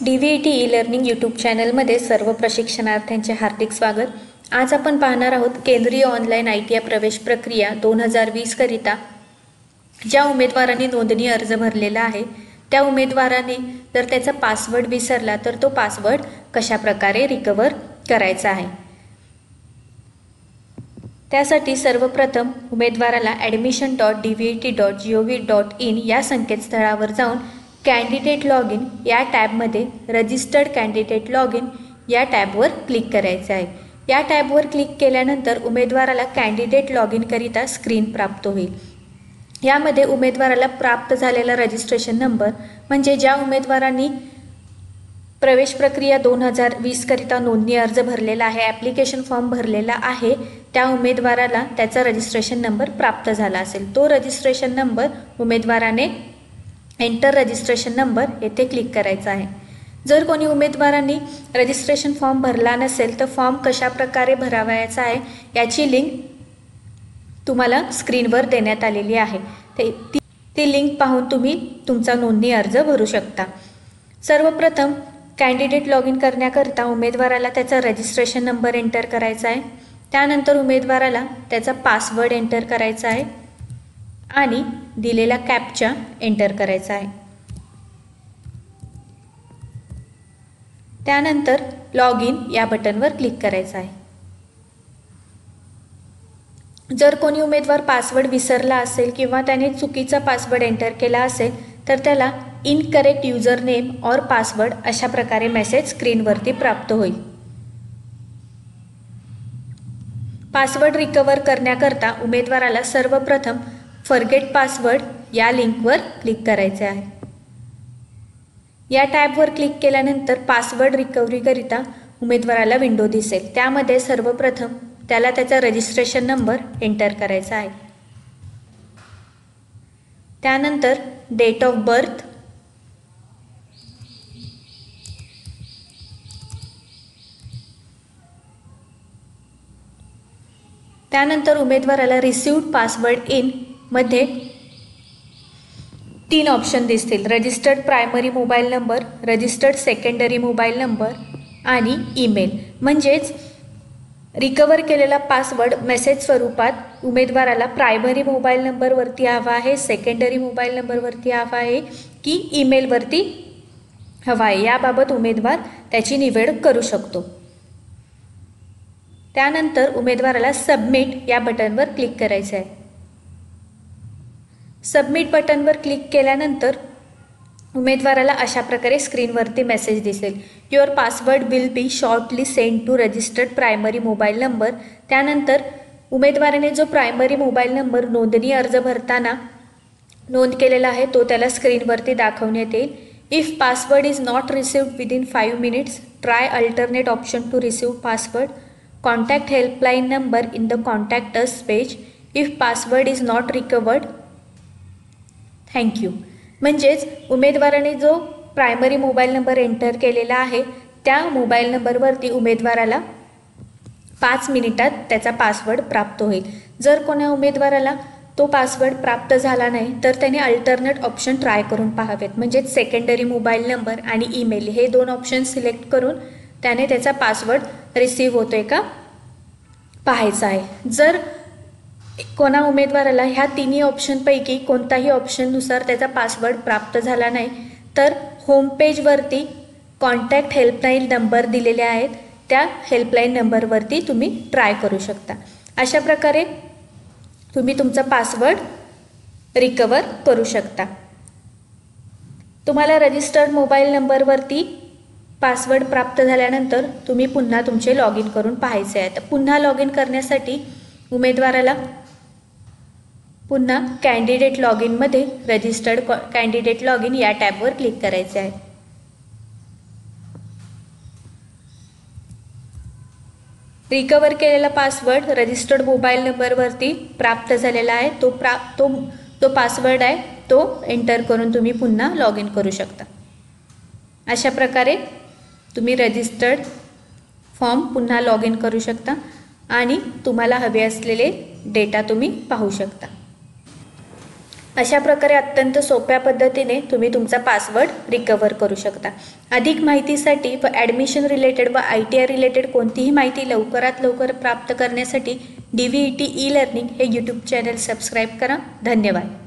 DVET e-learning YouTube चॅनलमध्ये सर्व प्रशिक्षणार्थ्यांचे हार्दिक स्वागत। आज आपण पाहणार आहोत केंद्रीय ऑनलाईन ITI प्रवेश प्रक्रिया 2020 करिता ज्या उमेदवारांनी नोंदणी अर्ज भरलेला आहे त्या उमेदवाराने जर त्याचा पासवर्ड विसरला तर तो पासवर्ड कशा प्रकारे रिकव्हर करायचा आहे। त्यासाठी सर्वप्रथम उमेदवाराला admission.dvet.gov.in या संकेतस्थळावर जाऊन कॅन्डिडेट लॉगिन या टॅबमध्ये रजिस्टर्ड कॅन्डिडेट लॉगिन या टॅबवर क्लिक करायचे आहे। या टॅबवर क्लिक केल्यानंतर उमेदवाराला कॅन्डिडेट लॉगिन करिता स्क्रीन प्राप्त होईल। यामध्ये उमेदवाराला प्राप्त झालेला रजिस्ट्रेशन नंबर म्हणजे ज्या उमेदवारांनी प्रवेश प्रक्रिया 2020 करिता नोंदणी अर्ज भरलेला आहे, ॲप्लिकेशन फॉर्म भरलेला आहे, त्या उमेदवाराला त्याचा रजिस्ट्रेशन नंबर प्राप्त झाला असेल तो रजिस्ट्रेशन नंबर उमेदवाराने एंटर रजिस्ट्रेशन नंबर येथे क्लिक करायचा आहे। जर कोणी उमेदवारांनी रजिस्ट्रेशन फॉर्म भरला नसेल तर फॉर्म कशा प्रकारे भरावयाचा आहे याची लिंक तुम्हाला स्क्रीनवर देण्यात आलेली आहे। ती लिंक पाहून तुम्ही तुमचा नोंदणी अर्ज भरू शकता। सर्वप्रथम कॅन्डिडेट लॉगिन करण्याकरता उमेदवाराला त्याचा रजिस्ट्रेशन नंबर एंटर करायचा आहे। त्यानंतर उमेदवाराला त्याचा पासवर्ड एंटर करायचा आहे आणि दिलेला कॅप्चा एंटर करायचा आहे। त्यानंतर लॉग इन या बटनवर क्लिक करायचं आहे। जर कोणी उमेदवार पासवर्ड विसरला असेल किंवा त्याने चुकीचा पासवर्ड एंटर केला असेल तर त्याला इनकरेक्ट यूजर नेम और पासवर्ड अशा प्रकारे मेसेज स्क्रीनवरती प्राप्त होईल। पासवर्ड रिकव्हर करण्याकरता उमेदवाराला सर्वप्रथम फॉरगेट पासवर्ड या लिंकवर क्लिक करायचे आहे। या टॅबवर क्लिक केल्यानंतर पासवर्ड रिकव्हरी करिता उमेदवाराला विंडो दिसेल। त्यामध्ये सर्वप्रथम त्याला त्याचा रजिस्ट्रेशन नंबर एंटर करायचा आहे। त्यानंतर डेट ऑफ बर्थ, त्यानंतर उमेदवाराला रिसीव्ड पासवर्ड इन मध्ये 3 ऑप्शन दिसतील, registered primary mobile number, registered secondary mobile number आणि ईमेल। म्हणजेच रिकव्हर केलेला पासवर्ड मेसेज स्वरूपात उमेदवाराला प्रायमरी मोबाईल नंबरवरती हवा आहे, सेकंडरी मोबाईल नंबरवरती हवा आहे की ईमेलवरती हवा आहे याबाबत उमेदवार त्याची निवड करू शकतो। त्यानंतर उमेदवाराला सबमिट या बटनवर क्लिक करायचे आहे। सबमिट बटनवर क्लिक केल्यानंतर उमेदवाराला अशा प्रकारे स्क्रीनवरती मेसेज दिसेल, your password will be shortly send to registered primary mobile number. त्यानंतर उमेदवाराने जो प्रायमरी मोबाईल नंबर नोंदणी अर्ज भरताना नोंद केलेला आहे तो त्याला स्क्रीनवरती दाखवण्यात येईल। If password is not received within 5 minutes try alternate option to receive password, contact helpline number in the contact us page, if password is not recovered thank you. म्हणजेच उमेदवाराने जो प्रायमरी मोबाईल नंबर एंटर केलेला आहे त्या mobile नंबरवरती उमेदवाराला 5 मिनिटात त्याचा पासवर्ड प्राप्त होईल। जर कोणा उमेदवाराला तो पासवर्ड प्राप्त झाला नाही तर त्याने अल्टरनेट ऑप्शन ट्राय करून पाहावेत, म्हणजेच सेकंडरी मोबाईल नंबर आणि ईमेल हे 2 ऑप्शन सिलेक्ट करून त्याने त्याचा पासवर्ड रिसीव्ह होतोय का पाहायचा आहे। जर कोणा उमेदवाराला ह्या तिन्ही ऑप्शनपैकी कोणताही ऑप्शननुसार त्याचा पासवर्ड प्राप्त झाला नाही तर होम पेजवरती कॉन्टॅक्ट हेल्पलाईन नंबर दिलेले आहेत, त्या हेल्पलाईन नंबरवरती तुम्ही ट्राय करू शकता। अशा प्रकारे तुम्ही तुमचा पासवर्ड रिकवर करू शकता। तुम्हाला रजिस्टर्ड मोबाईल नंबरवरती पासवर्ड प्राप्त झाल्यानंतर तुम्ही पुन्हा तुमचे लॉग इन करून पाहायचे आहे। तर पुन्हा लॉग इन करण्यासाठी उमेदवाराला पुन्हा कॅन्डिडेट लॉग इनमध्ये रजिस्टर्ड कॅन्डिडेट लॉग इन या टॅबवर क्लिक करायचे आहे। रिकवर केलेला पासवर्ड रजिस्टर्ड मोबाईल नंबरवरती प्राप्त झालेला आहे, तो पासवर्ड आहे तो एंटर करून तुम्ही पुन्हा लॉग इन करू शकता। अशा प्रकारे तुम्ही रजिस्टर्ड फॉर्म पुन्हा लॉग इन करू शकता आणि तुम्हाला हवे असलेले डेटा तुम्ही पाहू शकता। अशा प्रकारे अत्यंत सोप्या पद्धतीने तुम्ही तुमचा पासवर्ड रिकवर करू शकता। अधिक माहितीसाठी व ॲडमिशन रिलेटेड व ITI रिलेटेड कोणतीही माहिती लवकरात लवकर प्राप्त करण्यासाठी DVET ई लर्निंग हे यूट्यूब चॅनल सबस्क्राईब करा। धन्यवाद।